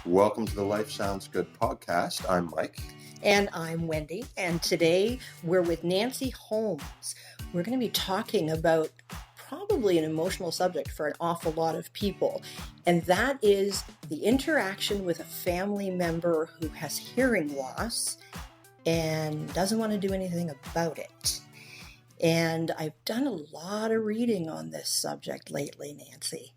Welcome to the Life Sounds Good podcast. I'm Mike. And I'm Wendy. And today we're with Nancy Holmes. We're going to be talking about probably an emotional subject for an awful lot of people. And that is the interaction with a family member who has hearing loss and doesn't want to do anything about it. And I've done a lot of reading on this subject lately, Nancy,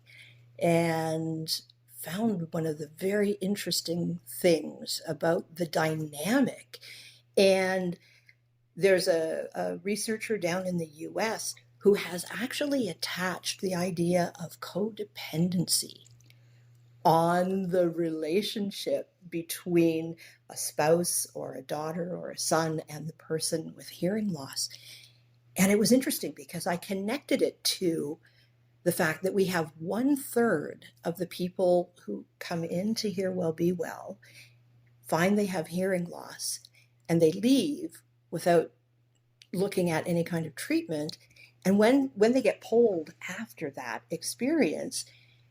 and found one of the very interesting things about the dynamic. And there's a researcher down in the US who has actually attached the idea of codependency on the relationship between a spouse or a daughter or a son and the person with hearing loss. And it was interesting because I connected it to the fact that we have 1/3 of the people who come in to Hear Well Be Well find they have hearing loss and they leave without looking at any kind of treatment. And when they get polled after that experience,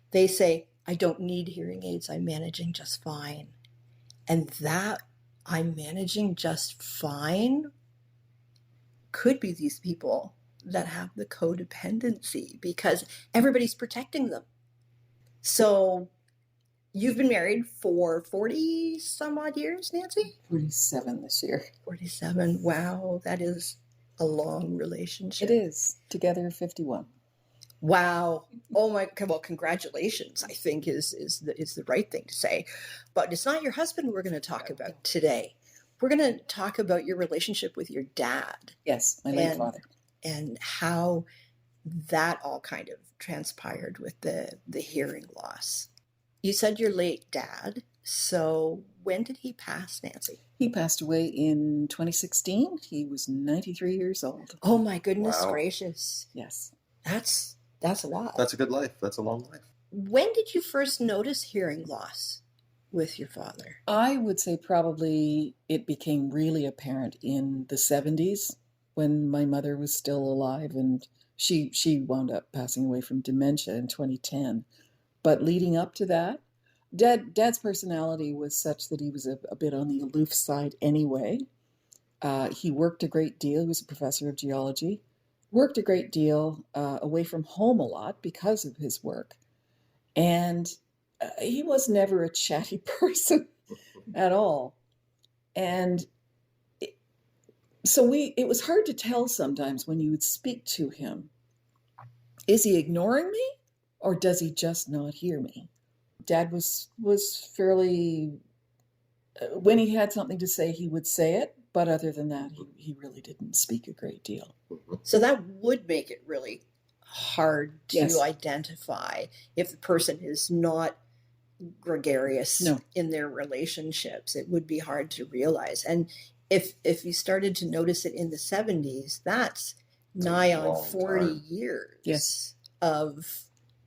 they say, I don't need hearing aids, I'm managing just fine. And that I'm managing just fine could be these people that have the codependency because everybody's protecting them. So you've been married for 40 some odd years, Nancy? 47 this year. 47. Wow, that is a long relationship. It is. Together 51. Wow. Oh my, well, congratulations, I think is the right thing to say. But it's not your husband we're going to talk about today. We're going to talk about your relationship with your dad. Yes, my late father. And how that all kind of transpired with the hearing loss. You said your late dad. So when did he pass, Nancy? He passed away in 2016. He was 93 years old. Oh my goodness Wow. Gracious. Yes. That's a lot. That's a good life. That's a long life. When did you first notice hearing loss with your father? I would say probably it became really apparent in the 70s when my mother was still alive, and she wound up passing away from dementia in 2010. But leading up to that, Dad's personality was such that he was a bit on the aloof side anyway. He worked a great deal. He was a professor of geology. Worked a great deal away from home a lot because of his work. And he was never a chatty person at all. And so it was hard to tell sometimes when you would speak to him. Is he ignoring me or does he just not hear me? Dad was fairly, when he had something to say, he would say it. But other than that, he really didn't speak a great deal. So that would make it really hard to Yes. identify if the person is not gregarious No. in their relationships. It would be hard to realize. And if you started to notice it in the 70s, that's nigh on long 40 time. years Yes. of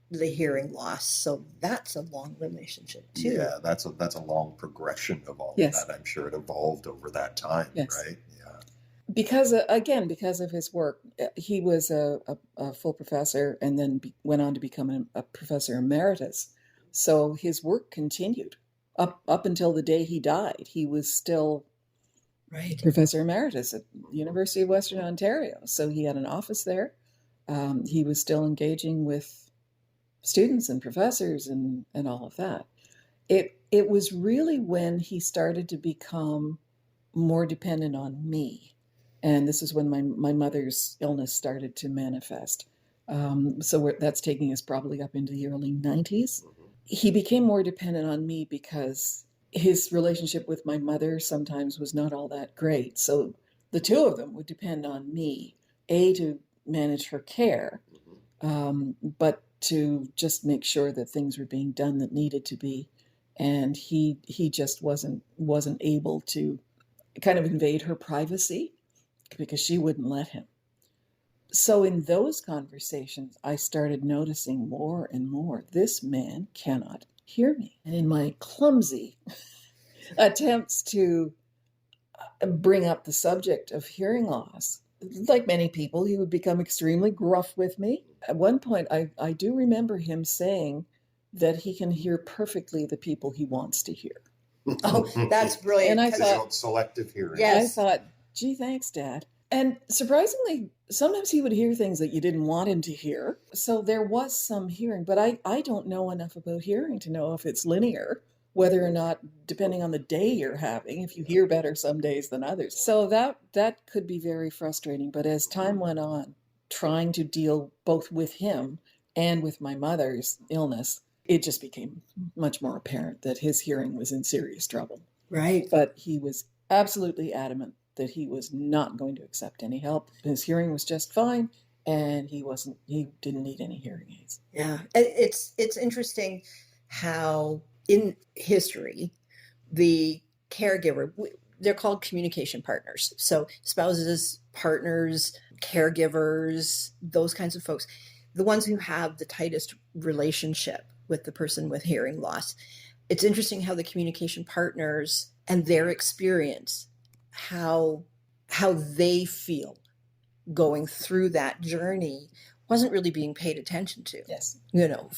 the hearing loss. So that's a long relationship too. Yeah, that's a long progression of all Yes. of that. I'm sure it evolved over that time, Yes. right? Yeah. Because of his work, he was a full professor and then went on to become a professor emeritus. So his work continued up until the day he died. He was still Right. professor emeritus at the University of Western Ontario. So he had an office there. He was still engaging with students and professors and all of that. It was really when he started to become more dependent on me. And this is when my mother's illness started to manifest. So that's taking us probably up into the early 90s. He became more dependent on me because his relationship with my mother sometimes was not all that great. So the two of them would depend on me, to manage her care, but to just make sure that things were being done that needed to be. And he just wasn't able to kind of invade her privacy because she wouldn't let him. So in those conversations, I started noticing more and more, this man cannot hear me. And in my clumsy attempts to bring up the subject of hearing loss, like many people, he would become extremely gruff with me. At one point, I do remember him saying, that he can hear perfectly the people he wants to hear. Oh, that's brilliant. And I They thought, don't selective hearing. Yes. I thought, gee, thanks, Dad. And surprisingly, sometimes he would hear things that you didn't want him to hear. So there was some hearing, but I don't know enough about hearing to know if it's linear, whether or not, depending on the day you're having, if you hear better some days than others. So that could be very frustrating. But as time went on, trying to deal both with him and with my mother's illness, it just became much more apparent that his hearing was in serious trouble. Right. But he was absolutely adamant that he was not going to accept any help. His hearing was just fine, and he didn't need any hearing aids. Yeah. It's interesting how in history, the caregiver, they're called communication partners. So spouses, partners, caregivers, those kinds of folks, the ones who have the tightest relationship with the person with hearing loss. It's interesting how the communication partners and their experience, how they feel going through that journey wasn't really being paid attention to. Yes.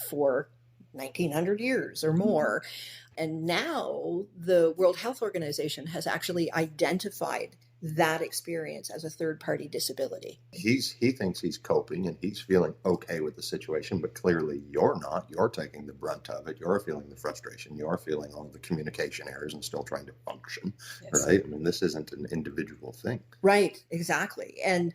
For 1900 years or more. And now the World Health Organization has actually identified that experience as a third-party disability. He thinks he's coping and he's feeling okay with the situation, but clearly you're not. You're taking the brunt of it. You're feeling the frustration. You're feeling all the communication errors and still trying to function, Yes. right? I mean, this isn't an individual thing. Right, exactly. And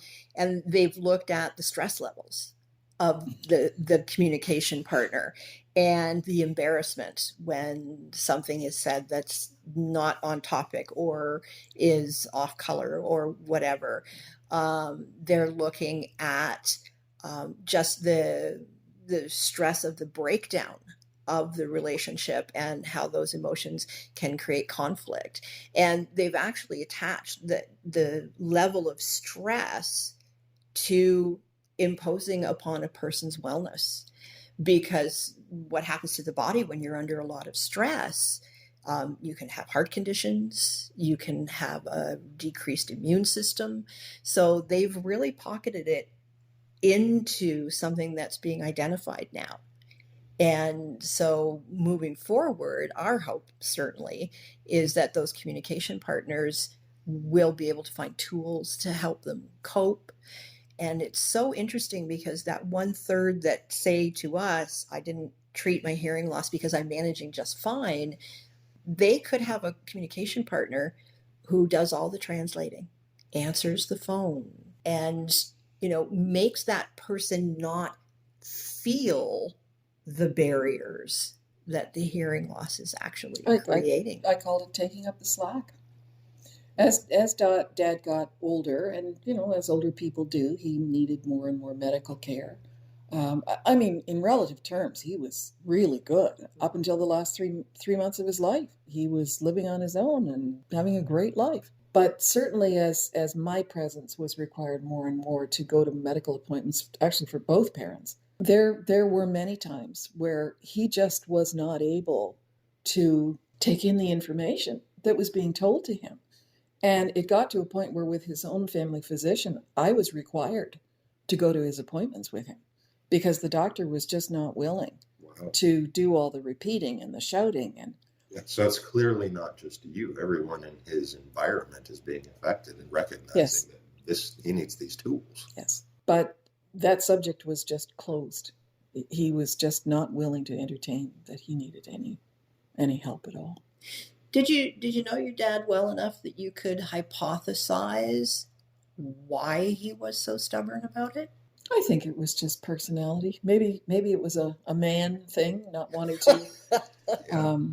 they've looked at the stress levels of the communication partner and the embarrassment when something is said that's not on topic or is off color or whatever. They're looking at just the stress of the breakdown of the relationship and how those emotions can create conflict. And they've actually attached the level of stress to imposing upon a person's wellness. Because what happens to the body when you're under a lot of stress, you can have heart conditions, you can have a decreased immune system. So they've really pocketed it into something that's being identified now. And so moving forward, our hope certainly is that those communication partners will be able to find tools to help them cope. And it's so interesting because that 1/3 that say to us, I didn't treat my hearing loss because I'm managing just fine, they could have a communication partner who does all the translating, answers the phone, and, makes that person not feel the barriers that the hearing loss is actually creating. I called it taking up the slack. As Dad got older, and as older people do, he needed more and more medical care. I mean, in relative terms, he was really good up until the last three months of his life. He was living on his own and having a great life. But certainly, as my presence was required more and more to go to medical appointments, actually for both parents, there were many times where he just was not able to take in the information that was being told to him. And it got to a point where with his own family physician, I was required to go to his appointments with him because the doctor was just not willing to do all the repeating and the shouting. And so it's clearly not just you. Everyone in his environment is being affected and recognizing that he needs these tools. Yes. But that subject was just closed. He was just not willing to entertain that he needed any help at all. Did you know your dad well enough that you could hypothesize why he was so stubborn about it? I think it was just personality. Maybe it was a man thing, not wanting to.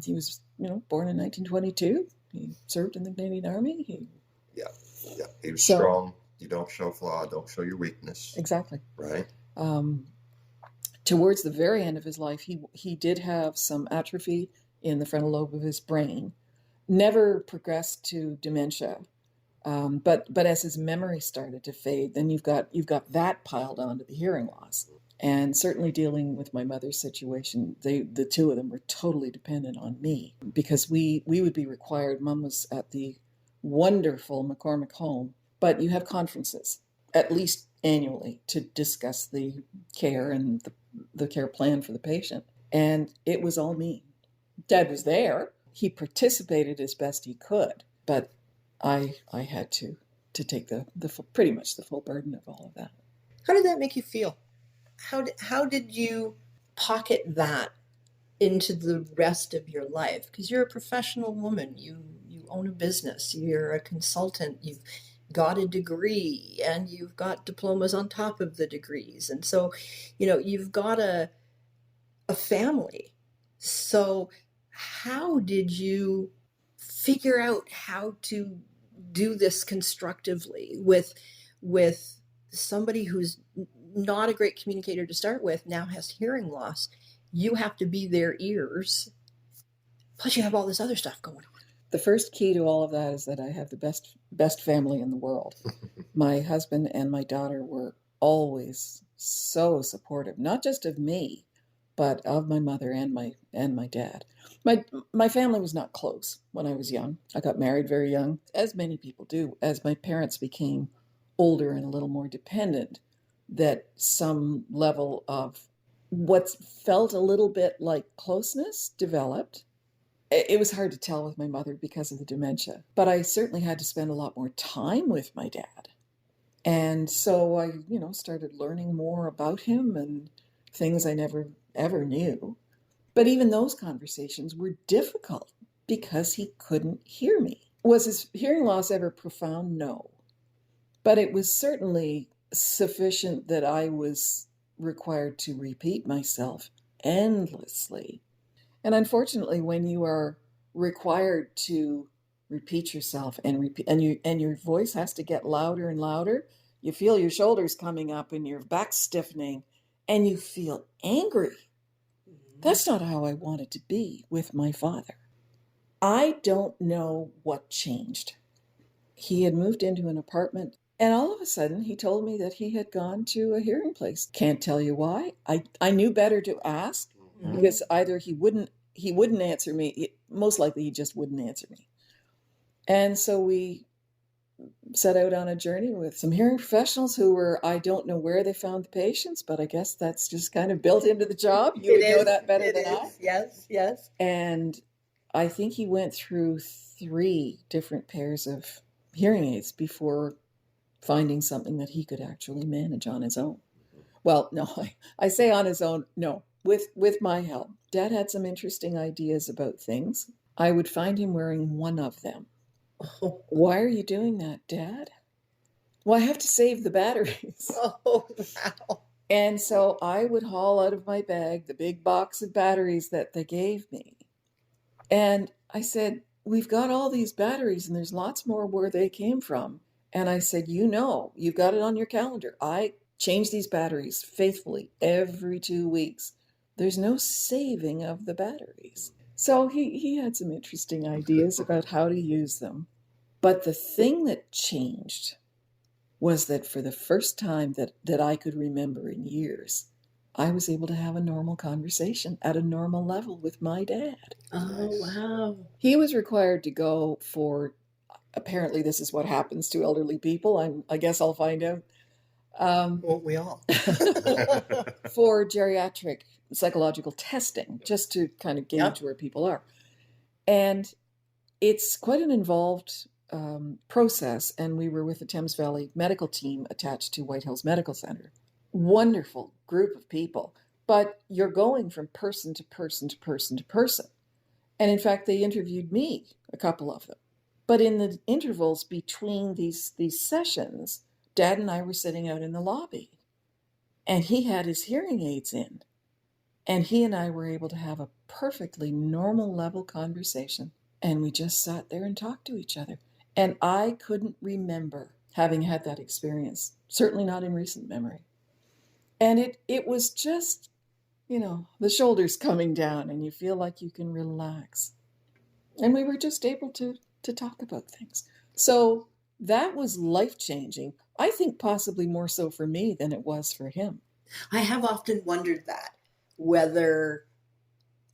He was, born in 1922. He served in the Canadian Army. He was strong. You don't show flaw. Don't show your weakness. Exactly. Right. Towards the very end of his life, he did have some atrophy in the frontal lobe of his brain. Never progressed to dementia, but as his memory started to fade, then you've got that piled onto the hearing loss. And certainly dealing with my mother's situation, the two of them were totally dependent on me because we would be required. Mom was at the wonderful McCormick home, but you have conferences at least annually to discuss the care and the care plan for the patient. And it was all me. Dad was there. He participated as best he could, but I had to take the pretty much the full burden of all of that. How did that make you feel? How did you pocket that into the rest of your life? Because you're a professional woman, you own a business, you're a consultant, you've got a degree, and you've got diplomas on top of the degrees, and so you've got a family. So how did you figure out how to do this constructively with somebody who's not a great communicator to start with, now has hearing loss? You have to be their ears, plus you have all this other stuff going on. The first key to all of that is that I have the best family in the world. My husband and my daughter were always so supportive, not just of me, but of my mother and my dad. My family was not close when I was young. I got married very young, as many people do. As my parents became older and a little more dependent, that some level of what felt a little bit like closeness developed. It was hard to tell with my mother because of the dementia, but I certainly had to spend a lot more time with my dad. And so I, started learning more about him and things I never ever knew. But even those conversations were difficult because he couldn't hear me. Was his hearing loss ever profound? No. But it was certainly sufficient that I was required to repeat myself endlessly. And unfortunately, when you are required to repeat yourself and your voice has to get louder and louder, you feel your shoulders coming up and your back stiffening, and you feel angry. That's not how I wanted to be with my father. I don't know what changed. He had moved into an apartment, and all of a sudden he told me that he had gone to a hearing place. Can't tell you why. I knew better to ask, because either he wouldn't answer me. Most likely he just wouldn't answer me. And so we set out on a journey with some hearing professionals who were, I don't know where they found the patients, but I guess that's just kind of built into the job. You would know that better than I. Yes. And I think he went through 3 different pairs of hearing aids before finding something that he could actually manage on his own. Well, no, I say on his own, no, with my help. Dad had some interesting ideas about things. I would find him wearing one of them. Oh. Why are you doing that, Dad? Well, I have to save the batteries. Oh, wow. And so I would haul out of my bag the big box of batteries that they gave me. And I said, we've got all these batteries and there's lots more where they came from. And I said, you've got it on your calendar. I change these batteries faithfully every 2 weeks. There's no saving of the batteries. So he had some interesting ideas about how to use them. But the thing that changed was that for the first time that I could remember in years, I was able to have a normal conversation at a normal level with my dad. Oh, wow. He was required to go for, apparently this is what happens to elderly people. I guess I'll find out. Won't we all? For geriatric psychological testing, just to kind of gauge where people are. And it's quite an involved process. And we were with the Thames Valley medical team attached to White Hills Medical Center. Wonderful group of people. But you're going from person to person to person to person. And in fact, they interviewed me, a couple of them. But in the intervals between these sessions, Dad and I were sitting out in the lobby. And he had his hearing aids in. And he and I were able to have a perfectly normal level conversation. And we just sat there and talked to each other. And I couldn't remember having had that experience, certainly not in recent memory. And it was just, the shoulders coming down and you feel like you can relax. And we were just able to talk about things. So that was life-changing. I think possibly more so for me than it was for him. I have often wondered that, whether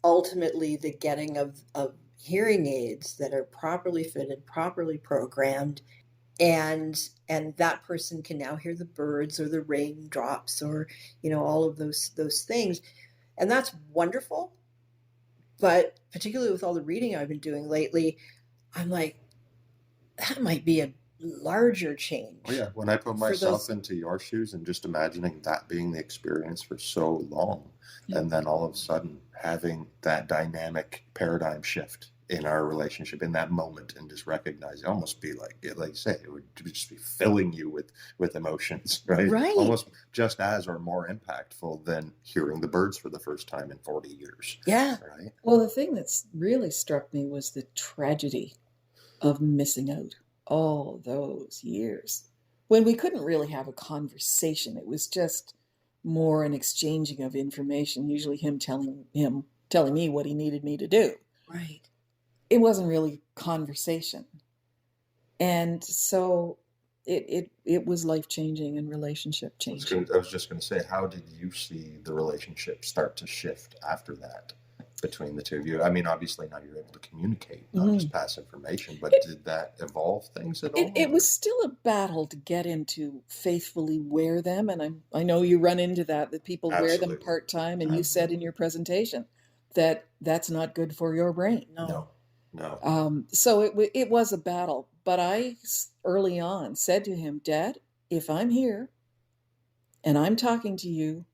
ultimately the getting of hearing aids that are properly fitted, properly programmed, and that person can now hear the birds or the raindrops or all of those things, And that's wonderful. But particularly with all the reading I've been doing lately, I'm like, that might be a larger change. Oh yeah, when I put for myself those. into your shoes and just imagining that being the experience for so long, and then all of a sudden having that dynamic paradigm shift in our relationship in that moment, and just recognize it, almost be like you say, it would just be filling you with emotions, right? Right. Almost just as or more impactful than hearing the birds for the first time in 40 years. Yeah. Right. Well, the thing that's really struck me was the tragedy of missing out all those years when we couldn't really have a conversation. It was just more an exchanging of information, usually him telling me what he needed me to do. Right. It wasn't really conversation. And so it was life-changing and relationship changing. I was just going to say, how did you see the relationship start to shift after that between the two of you? I mean, obviously now you're able to communicate, not just pass information, but did that evolve things at all? It was still a battle to get him to faithfully wear them. And I know you run into that people wear them Absolutely. part-time. And you said in your presentation that that's not good for your brain. No. So it was a battle. But I early on said to him, Dad, if I'm here and I'm talking to you,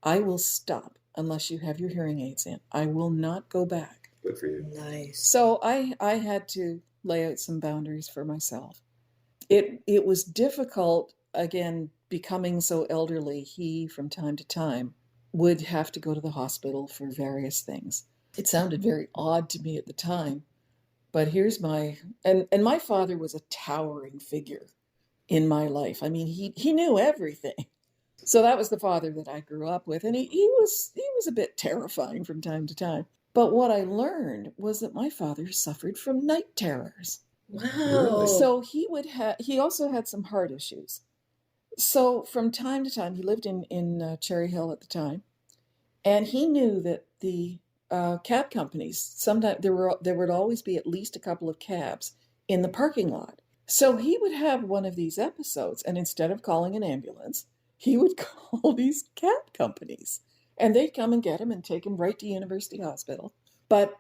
I will stop unless you have your hearing aids in. I will not go back. Good for you. Nice. So I had to lay out some boundaries for myself. It was difficult, again, becoming so elderly. He, from time to time, would have to go to the hospital for various things. It sounded very odd to me at the time, but here's my father was a towering figure in my life. I mean, he knew everything. So that was the father that I grew up with, and he was a bit terrifying from time to time. But what I learned was that my father suffered from night terrors. Wow. Really? So he also had some heart issues. So from time to time, he lived in Cherry Hill at the time, and he knew that the cab companies, sometimes there would always be at least a couple of cabs in the parking lot. So he would have one of these episodes, and instead of calling an ambulance, he would call these cab companies, and they'd come and get him and take him right to University Hospital. But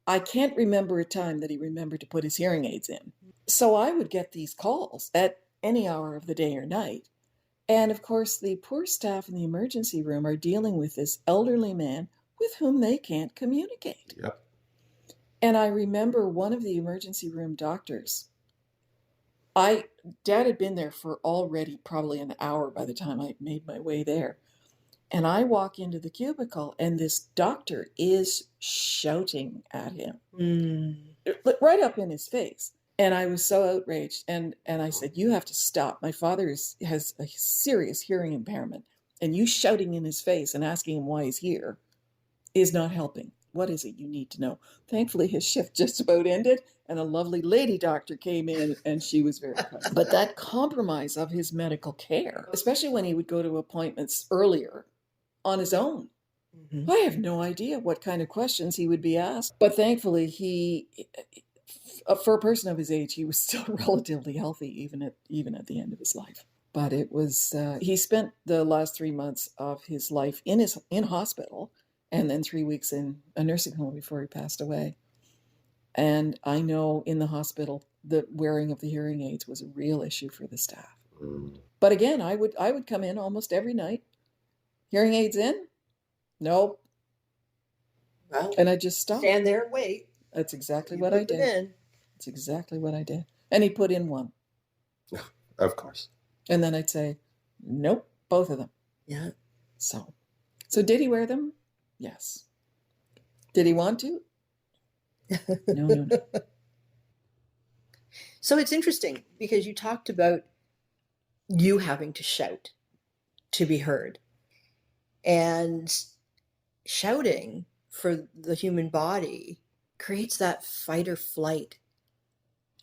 I can't remember a time that he remembered to put his hearing aids in. So I would get these calls at any hour of the day or night. And of course, the poor staff in the emergency room are dealing with this elderly man with whom they can't communicate. Yep. And I remember one of the emergency room doctors. Dad had been there for already probably an hour by the time I made my way there. And I walk into the cubicle, and this doctor is shouting at him, right up in his face. And I was so outraged. And I said, you have to stop. My father has a serious hearing impairment, and you shouting in his face and asking him why he's here is not helping. What is it you need to know? Thankfully, his shift just about ended, and a lovely lady doctor came in, and she was very kind. But that compromise of his medical care, especially when he would go to appointments earlier on his own, I have no idea what kind of questions he would be asked. But thankfully, for a person of his age, he was still relatively healthy, even at the end of his life. But it was he spent the last 3 months of his life in hospital, and then 3 weeks in a nursing home before he passed away. And I know in the hospital, the wearing of the hearing aids was a real issue for the staff. But again, I would come in almost every night. Hearing aids in? Nope. Well, and I just stopped. Stand there and wait. That's exactly what I did. That's exactly what I did. And he put in one. Of course. And then I'd say, nope, both of them. Yeah. So did he wear them? Yes. Did he want to? No. So it's interesting because you talked about you having to shout to be heard. And shouting for the human body creates that fight or flight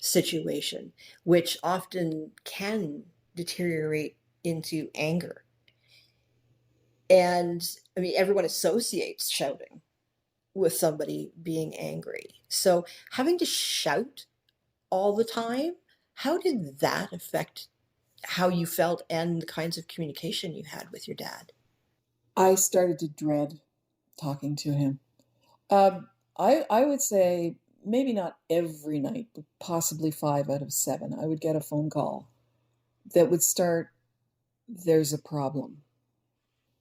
situation, which often can deteriorate into anger. And I mean, everyone associates shouting with somebody being angry. So having to shout all the time, how did that affect how you felt and the kinds of communication you had with your dad? I started to dread talking to him. I would say maybe not every night, but possibly 5 out of 7. I would get a phone call that would start, "There's a problem."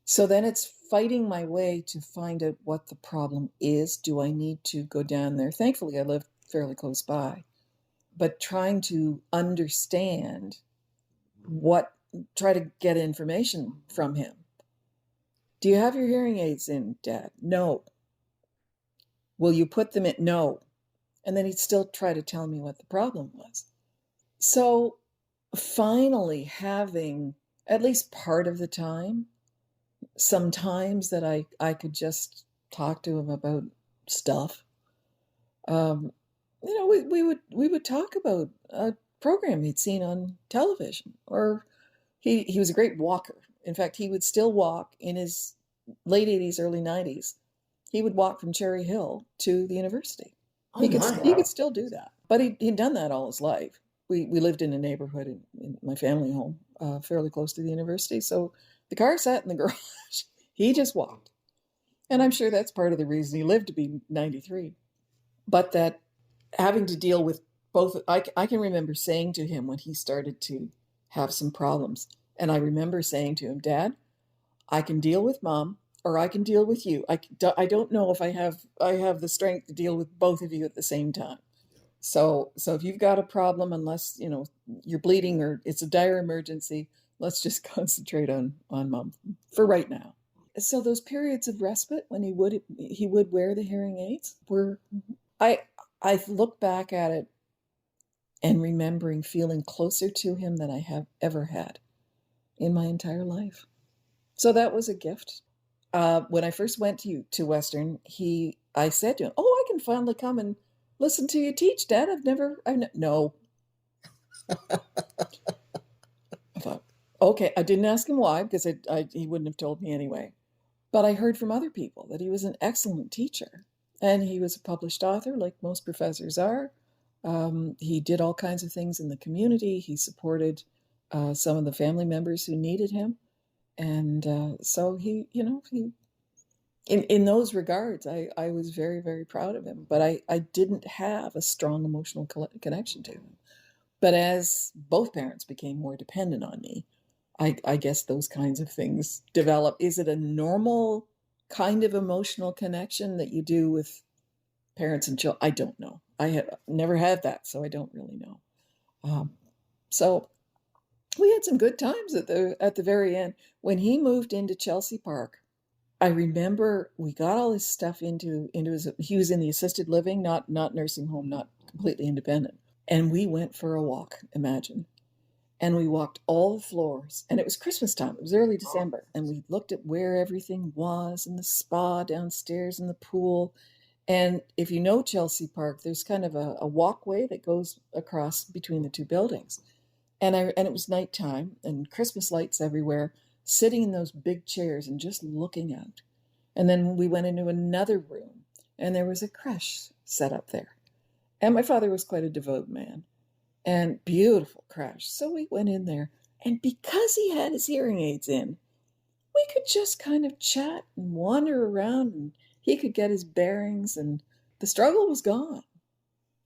So then it's fighting my way to find out what the problem is. Do I need to go down there? Thankfully, I live fairly close by, but trying to understand try to get information from him. "Do you have your hearing aids in, Dad?" "No." "Will you put them in?" "No." And then he'd still try to tell me what the problem was. So finally having, at least part of the time, sometimes that I could just talk to him about stuff. We would talk about a program he'd seen on television, or he was a great walker. In fact, he would still walk in his late 80s, early 90s. He would walk from Cherry Hill to the university. Oh, He could still do that, but he'd done that all his life. We lived in a neighborhood in my family home, fairly close to the university, so the car sat in the garage. He just walked, and I'm sure that's part of the reason he lived to be 93. But that having to deal with both, I can remember saying to him when he started to have some problems, and I remember saying to him, "Dad, I can deal with Mom, or I can deal with you. I don't know if I have the strength to deal with both of you at the same time. So if you've got a problem, unless you're bleeding or it's a dire emergency, let's just concentrate on Mom for right now." So those periods of respite when he would wear the hearing aids were, I look back at it and remembering feeling closer to him than I have ever had in my entire life. So that was a gift. When I first went to Western, I said to him, "Oh, I can finally come and listen to you teach, Dad. No." I thought, okay, I didn't ask him why, because he wouldn't have told me anyway. But I heard from other people that he was an excellent teacher, and he was a published author, like most professors are. He did all kinds of things in the community. He supported some of the family members who needed him. And so he in those regards, I was very, very proud of him, but I didn't have a strong emotional connection to him. But as both parents became more dependent on me, I guess those kinds of things develop. Is it a normal kind of emotional connection that you do with parents and children? I don't know. I have never had that, so I don't really know. So we had some good times at the very end. When he moved into Chelsea Park, I remember we got all his stuff into he was in the assisted living, not nursing home, not completely independent. And we went for a walk, imagine. And we walked all the floors, and it was Christmas time. It was early December, and we looked at where everything was, and the spa downstairs and the pool. And if you know Chelsea Park, there's kind of a walkway that goes across between the two buildings. And it was nighttime and Christmas lights everywhere, sitting in those big chairs and just looking out. And then we went into another room, and there was a creche set up there. And my father was quite a devout man, and beautiful creche. So we went in there, and because he had his hearing aids in, we could just kind of chat and wander around, and he could get his bearings, and the struggle was gone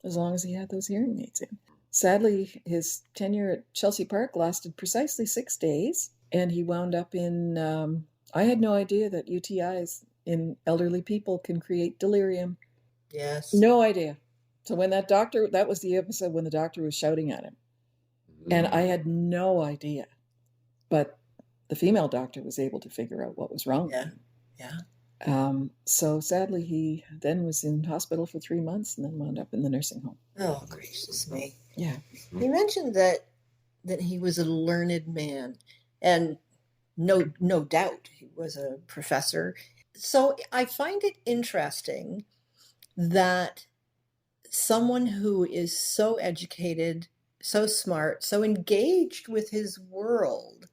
as long as he had those hearing aids in. Sadly, his tenure at Chelsea Park lasted precisely 6 days, and he wound up in, I had no idea that UTIs in elderly people can create delirium. Yes. No idea. So when that was the episode when the doctor was shouting at him. And I had no idea. But the female doctor was able to figure out what was wrong with him. Yeah. So sadly, he then was in hospital for 3 months and then wound up in the nursing home. Oh, gracious me. Yeah. You mentioned that he was a learned man, and no doubt he was a professor. So I find it interesting that someone who is so educated, so smart, so engaged with his world,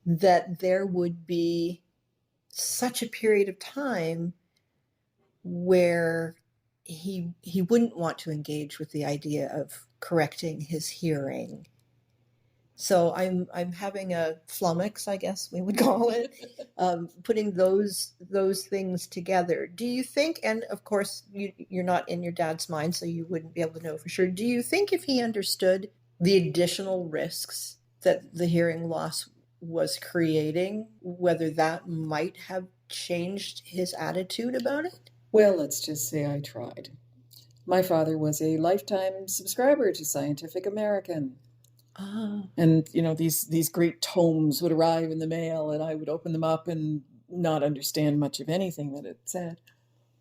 that there would be such a period of time where he wouldn't want to engage with the idea of correcting his hearing. So I'm having a flummox, I guess we would call it, putting those things together. Do you think, and of course you're not in your dad's mind, so you wouldn't be able to know for sure. Do you think if he understood the additional risks that the hearing loss was creating, whether that might have changed his attitude about it? Well, let's just say I tried. My father was a lifetime subscriber to Scientific American. And, these great tomes would arrive in the mail, and I would open them up and not understand much of anything that it said.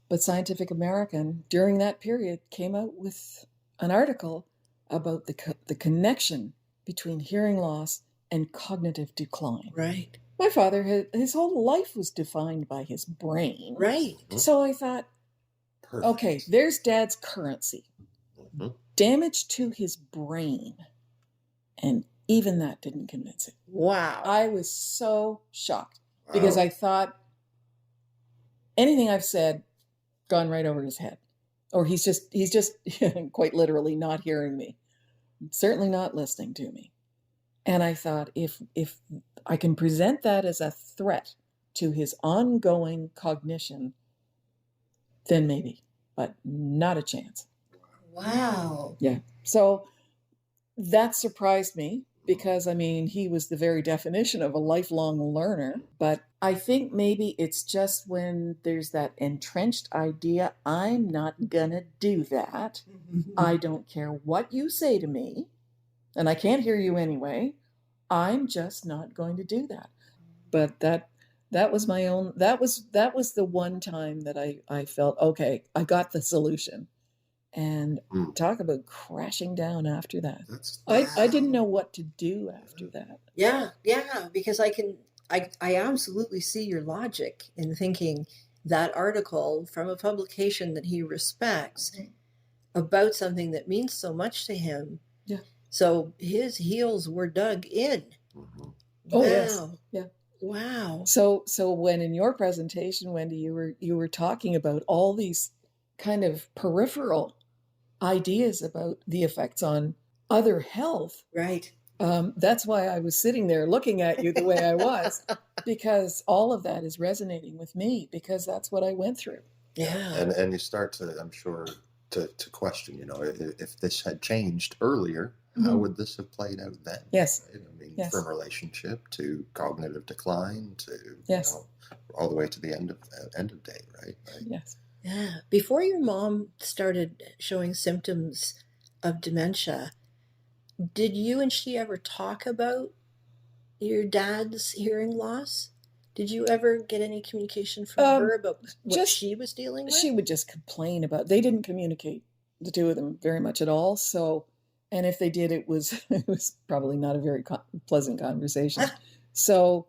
But Scientific American, during that period, came out with an article about the connection between hearing loss and cognitive decline. Right. My father, his whole life was defined by his brain. Right. So I thought, Perfect. okay, there's Dad's currency. Damage to his brain. And even that didn't convince him. Wow. I was so shocked because I thought anything I've said gone right over his head. Or he's just quite literally not hearing me. Certainly not listening to me. And I thought if I can present that as a threat to his ongoing cognition, then maybe, but not a chance. Wow. Yeah. So that surprised me because, he was the very definition of a lifelong learner. But I think maybe it's just when there's that entrenched idea, I'm not gonna do that. I don't care what you say to me, and I can't hear you anyway. I'm just not going to do that. But that was my own, that was the one time that I felt, okay, I got the solution. And talk about crashing down after that. I didn't know what to do after that. Yeah, because I absolutely see your logic in thinking that article from a publication that he respects about something that means so much to him. Yeah. So his heels were dug in. Mm-hmm. Oh, wow. yes. Yeah. Wow. So when in your presentation, Wendy, you were talking about all these kind of peripheral ideas about the effects on other health. Right. That's why I was sitting there looking at you the way I was, because all of that is resonating with me because that's what I went through. Yeah. And you start to, I'm sure, to question, if this had changed earlier, how would this have played out then? Yes. Right? Yes. From relationship to cognitive decline to yes. All the way to the end of day, right? Yes. Yeah. Before your mom started showing symptoms of dementia, did you and she ever talk about your dad's hearing loss? Did you ever get any communication from her about what she was dealing with? She would just complain about. They didn't communicate, the two of them, very much at all. So, and if they did, it was probably not a very pleasant conversation. So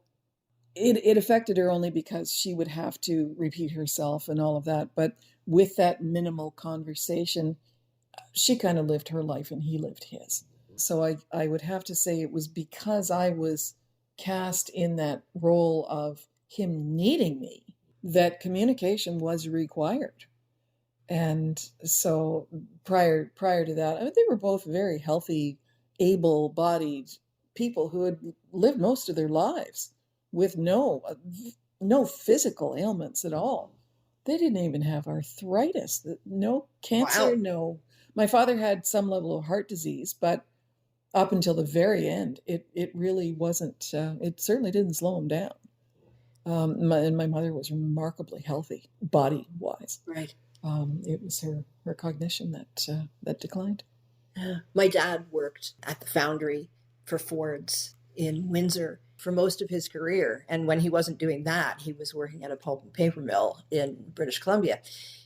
it affected her only because she would have to repeat herself and all of that. But with that minimal conversation, she kind of lived her life and he lived his. So I would have to say it was because I was cast in that role of him needing me that communication was required. And so prior to that, they were both very healthy, able-bodied people who had lived most of their lives with no physical ailments at all. They didn't even have arthritis, no cancer, wow. no. My father had some level of heart disease, but up until the very end, it really wasn't, it certainly didn't slow him down. And my mother was remarkably healthy, body-wise. Right. It was her cognition that declined. My dad worked at the foundry for Ford's in Windsor for most of his career. And when he wasn't doing that, he was working at a pulp and paper mill in British Columbia.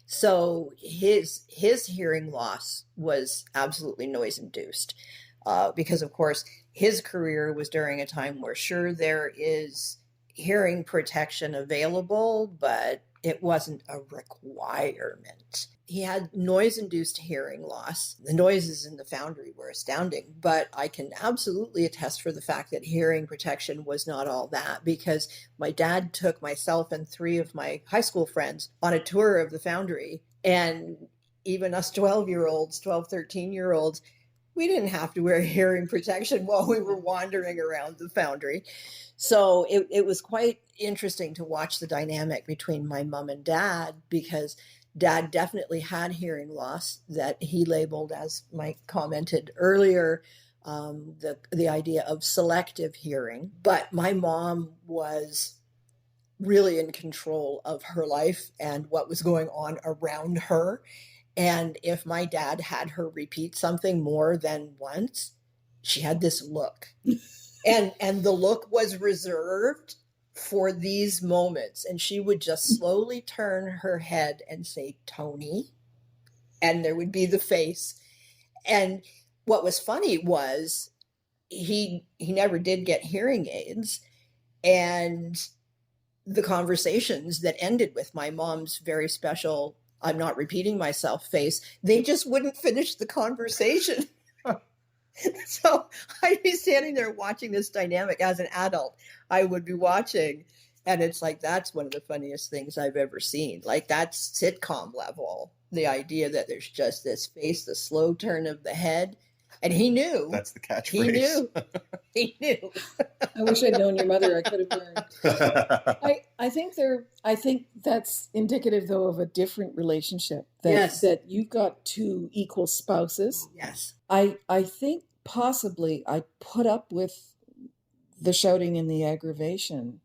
So his hearing loss was absolutely noise-induced. Because, of course, his career was during a time where, sure, there is hearing protection available, but it wasn't a requirement. He had noise-induced hearing loss. The noises in the foundry were astounding, but I can absolutely attest for the fact that hearing protection was not all that, because my dad took myself and 3 of my high school friends on a tour of the foundry, and even us 13-year-olds, we didn't have to wear hearing protection while we were wandering around the foundry. So it was quite interesting to watch the dynamic between my mom and dad, because dad definitely had hearing loss that he labeled, as Mike commented earlier, the idea of selective hearing. But my mom was really in control of her life and what was going on around her. And if my dad had her repeat something more than once, she had this look. And the look was reserved for these moments. And she would just slowly turn her head and say, Tony. And there would be the face. And what was funny was he never did get hearing aids. And the conversations that ended with my mom's very special, I'm not repeating myself face, they just wouldn't finish the conversation. So I'd be standing there watching this dynamic as an adult. I would be watching, and it's like, that's one of the funniest things I've ever seen. Like, that's sitcom level. The idea that there's just this face, the slow turn of the head. And he knew. That's the catchphrase. He knew. He knew. I wish I'd known your mother. I could have learned. I think that's indicative, though, of a different relationship. That you've got two equal spouses. Yes. I think possibly I put up with the shouting and the aggravation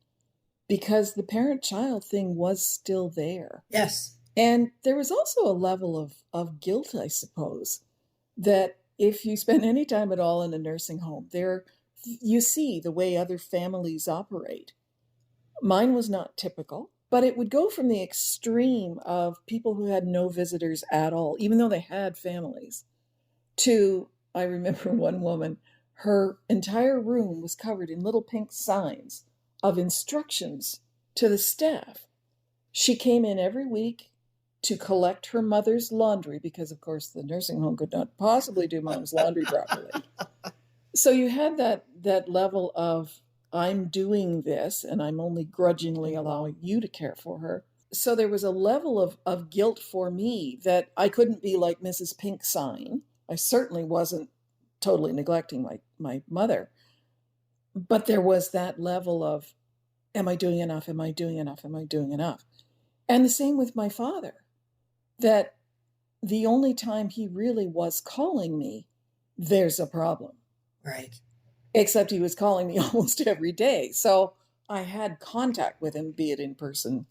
because the parent-child thing was still there. Yes. And there was also a level of guilt, I suppose, that if you spend any time at all in a nursing home, there you see the way other families operate. Mine was not typical, but it would go from the extreme of people who had no visitors at all, even though they had families, to, I remember one woman, her entire room was covered in little pink signs of instructions to the staff. She came in every week to collect her mother's laundry because, of course, the nursing home could not possibly do mom's laundry properly. So you had that level of, I'm doing this and I'm only grudgingly allowing you to care for her. So there was a level of guilt for me that I couldn't be like Mrs. Pink Sign. I certainly wasn't totally neglecting my mother. But there was that level of, am I doing enough? Am I doing enough? Am I doing enough? And the same with my father. That the only time he really was calling me, there's a problem. Right. Except he was calling me almost every day. So I had contact with him, be it in person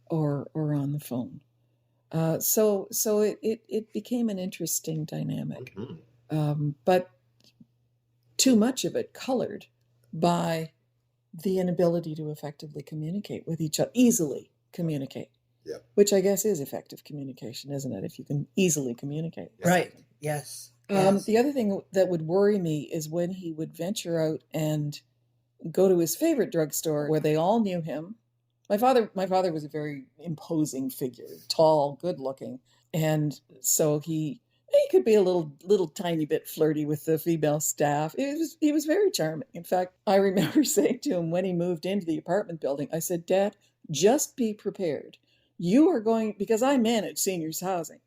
or on the phone. So it became an interesting dynamic. Mm-hmm. But too much of it colored by the inability to effectively communicate with each other, easily communicate. Yeah. Which I guess is effective communication, isn't it? If you can easily communicate. Right. Yes. Yes. The other thing that would worry me is when he would venture out and go to his favorite drugstore where they all knew him. My father was a very imposing figure, tall, good looking. And so he could be a little tiny bit flirty with the female staff. He was very charming. In fact, I remember saying to him when he moved into the apartment building, I said, Dad, just be prepared. You are going, because I manage seniors housing,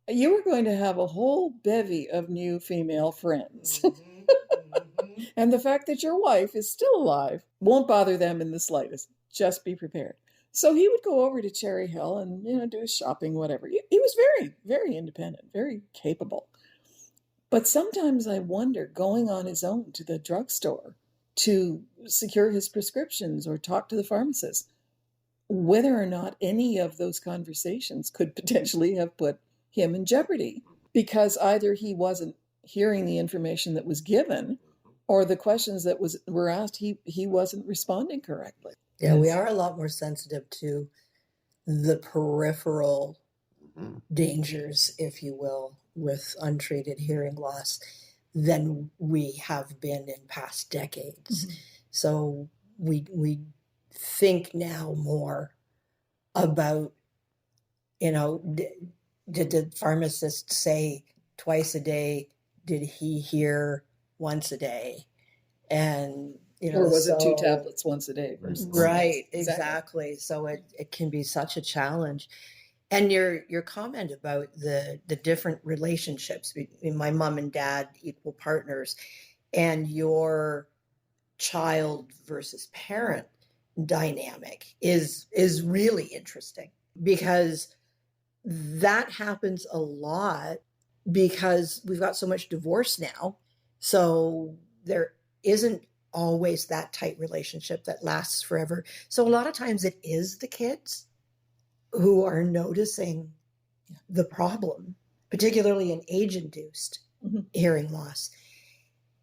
you are going to have a whole bevy of new female friends. Mm-hmm. Mm-hmm. And the fact that your wife is still alive won't bother them in the slightest. Just be prepared. So he would go over to Cherry Hill and, do his shopping, whatever. He was very, very independent, very capable. But sometimes I wonder, going on his own to the drugstore to secure his prescriptions or talk to the pharmacist, whether or not any of those conversations could potentially have put him in jeopardy, because either he wasn't hearing the information that was given, or the questions that were asked, he wasn't responding correctly. Yeah, we are a lot more sensitive to the peripheral dangers, if you will, with untreated hearing loss than we have been in past decades. Mm-hmm. So we think now more about, did the pharmacist say twice a day? Did he hear once a day? And, or was it 2 tablets once a day versus right, exactly. So it can be such a challenge. And your comment about the different relationships between my mom and dad, equal partners, and your child versus parent dynamic is really interesting, because that happens a lot because we've got so much divorce now. So there isn't always that tight relationship that lasts forever. So a lot of times it is the kids who are noticing the problem, particularly in age-induced hearing loss.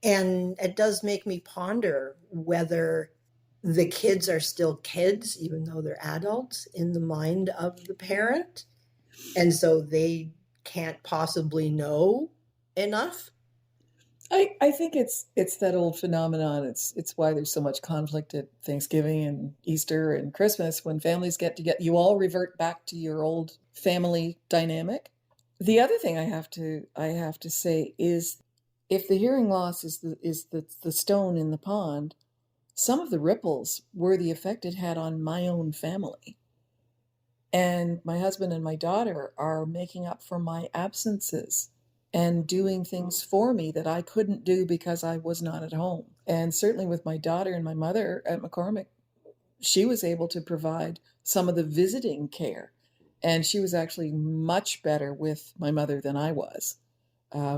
And it does make me ponder whether the kids are still kids, even though they're adults, in the mind of the parent. And so they can't possibly know enough. I think it's that old phenomenon. It's why there's so much conflict at Thanksgiving and Easter and Christmas. When families get together, you all revert back to your old family dynamic. The other thing I have to say is, if the hearing loss is the stone in the pond, some of the ripples were the effect it had on my own family. And my husband and my daughter are making up for my absences and doing things for me that I couldn't do because I was not at home. And certainly with my daughter and my mother at McCormick, she was able to provide some of the visiting care. And she was actually much better with my mother than I was.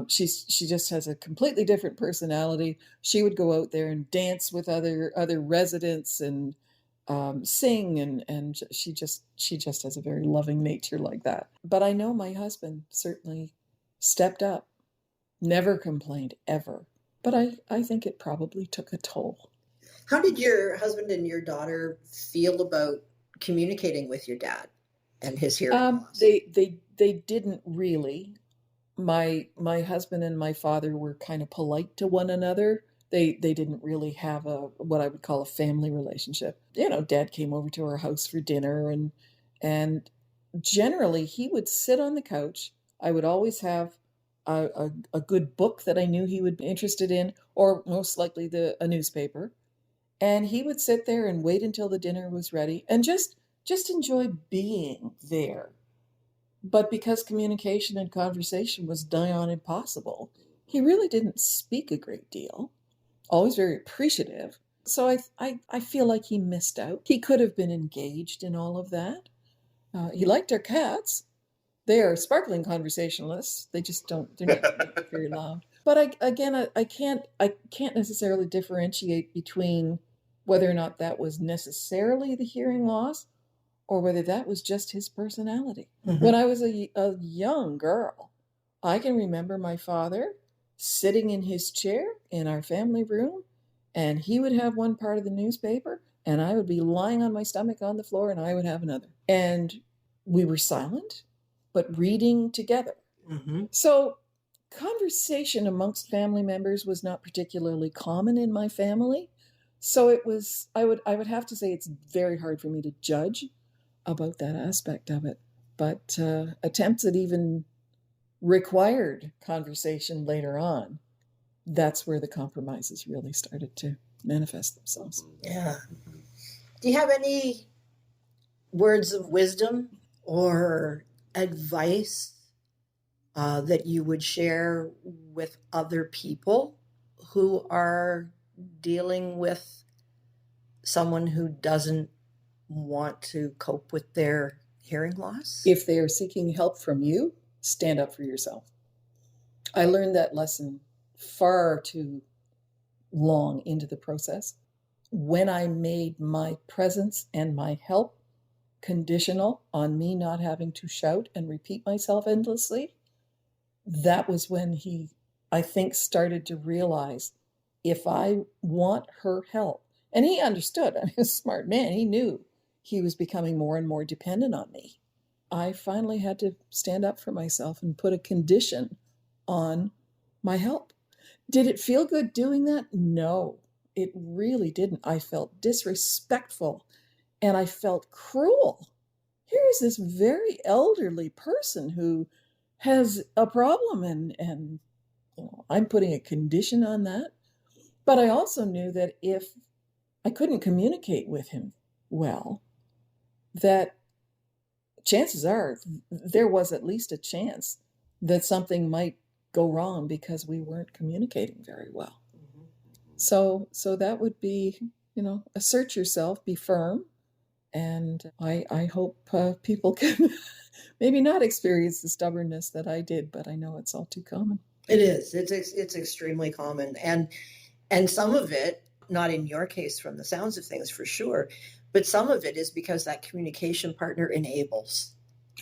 She just has a completely different personality. She would go out there and dance with other residents and sing, and she just has a very loving nature like that. But I know my husband certainly stepped up, never complained ever. But I think it probably took a toll. How did your husband and your daughter feel about communicating with your dad and his hearing loss? They didn't really. My husband and my father were kind of polite to one another. They didn't really have what I would call a family relationship. Dad came over to our house for dinner, and generally he would sit on the couch. I would always have a good book that I knew he would be interested in, or most likely a newspaper. And he would sit there and wait until the dinner was ready and just enjoy being there. But because communication and conversation was nigh on impossible, he really didn't speak a great deal. Always very appreciative. So I feel like he missed out. He could have been engaged in all of that. He liked our cats. They are sparkling conversationalists. They're not very loud. But I can't necessarily differentiate between whether or not that was necessarily the hearing loss or whether that was just his personality. Mm-hmm. When I was a young girl, I can remember my father sitting in his chair in our family room, and he would have one part of the newspaper, and I would be lying on my stomach on the floor, and I would have another. And we were silent, but reading together. Mm-hmm. So conversation amongst family members was not particularly common in my family. So it was, I would have to say, it's very hard for me to judge about that aspect of it. But attempts at even required conversation later on, that's where the compromises really started to manifest themselves. Yeah. Do you have any words of wisdom or advice that you would share with other people who are dealing with someone who doesn't want to cope with their hearing loss? If they are seeking help from you, stand up for yourself. I learned that lesson far too long into the process. When I made my presence and my help conditional on me not having to shout and repeat myself endlessly, that was when he, I think, started to realize, if I want her help, and he understood, I mean, he was a smart man, he knew he was becoming more and more dependent on me. I finally had to stand up for myself and put a condition on my help. Did it feel good doing that? No, it really didn't. I felt disrespectful and I felt cruel. Here is this very elderly person who has a problem and I'm putting a condition on that. But I also knew that if I couldn't communicate with him well, that chances are there was at least a chance that something might go wrong because we weren't communicating very well. Mhm. So that would be, assert yourself, be firm, and I hope people can maybe not experience the stubbornness that I did, but I know it's all too common. It is. It's extremely common, and some of it, not in your case, from the sounds of things, for sure, but some of it is because that communication partner enables.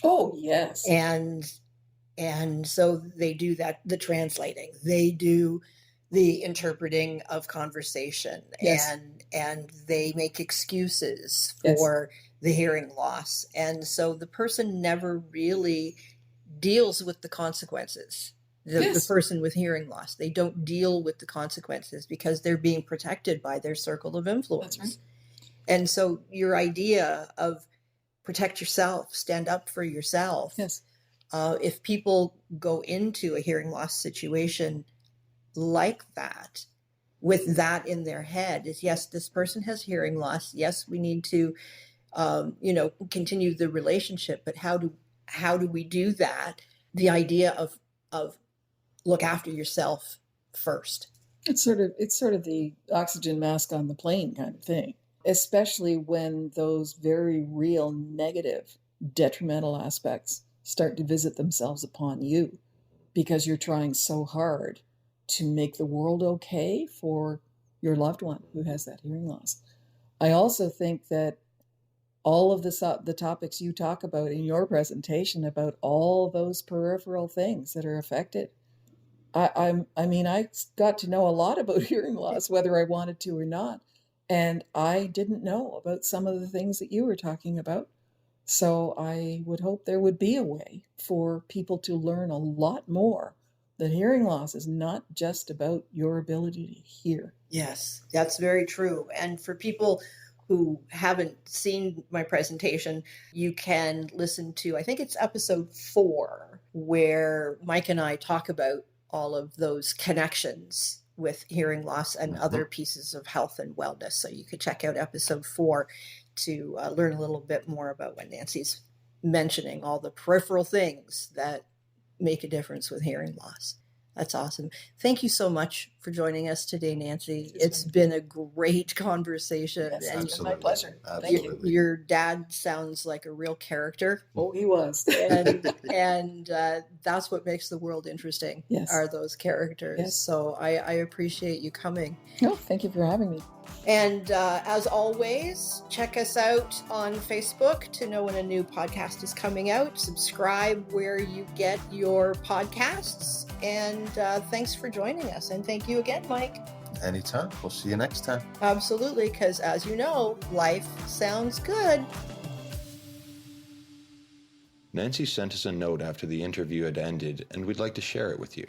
Oh, yes. And so they do that, the translating, they do the interpreting of conversation, Yes. and they make excuses Yes. for the hearing loss. And so the person never really deals with the consequences. The Yes. person with hearing loss, they don't deal with the consequences because they're being protected by their circle of influence. That's right. And so your idea of protect yourself, stand up for yourself. Yes. If people go into a hearing loss situation like that, with that in their head, is yes, this person has hearing loss. Yes, we need to, continue the relationship. But how do we do that? The idea of look after yourself first. It's sort of the oxygen mask on the plane kind of thing, especially when those very real negative, detrimental aspects start to visit themselves upon you because you're trying so hard to make the world okay for your loved one who has that hearing loss. I also think that all of the topics you talk about in your presentation about all those peripheral things that are affected, I got to know a lot about hearing loss, whether I wanted to or not. And I didn't know about some of the things that you were talking about. So I would hope there would be a way for people to learn a lot more that hearing loss is not just about your ability to hear. Yes, that's very true. And for people who haven't seen my presentation, you can listen to, I think it's episode 4, where Mike and I talk about all of those connections with hearing loss and other pieces of health and wellness. So you could check out episode 4 to learn a little bit more about what Nancy's mentioning, all the peripheral things that make a difference with hearing loss. That's awesome. Thank you so much for joining us today, Nancy. It's been a great conversation. Yes, and it's been my pleasure. Absolutely. Thank you. your dad sounds like a real character. Oh, he was. and that's what makes the world interesting. Yes. Are those characters. Yes. So I appreciate you coming. No, thank you for having me. And as always, check us out on Facebook to know when a new podcast is coming out. Subscribe where you get your podcasts. And thanks for joining us. And thank you again, Mike. Anytime. We'll see you next time. Absolutely, because as you know, life sounds good. Nancy sent us a note after the interview had ended, and we'd like to share it with you.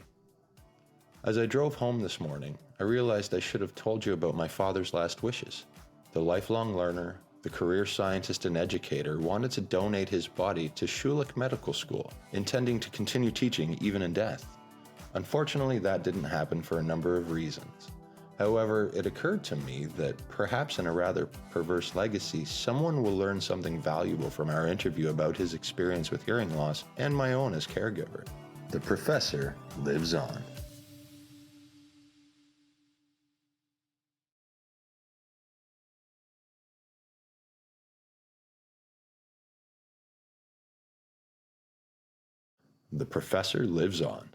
As I drove home this morning, I realized I should have told you about my father's last wishes. The lifelong learner, the career scientist and educator, wanted to donate his body to Schulich Medical School, intending to continue teaching even in death. Unfortunately, that didn't happen for a number of reasons. However, it occurred to me that perhaps in a rather perverse legacy, someone will learn something valuable from our interview about his experience with hearing loss and my own as caregiver. The professor lives on. The professor lives on.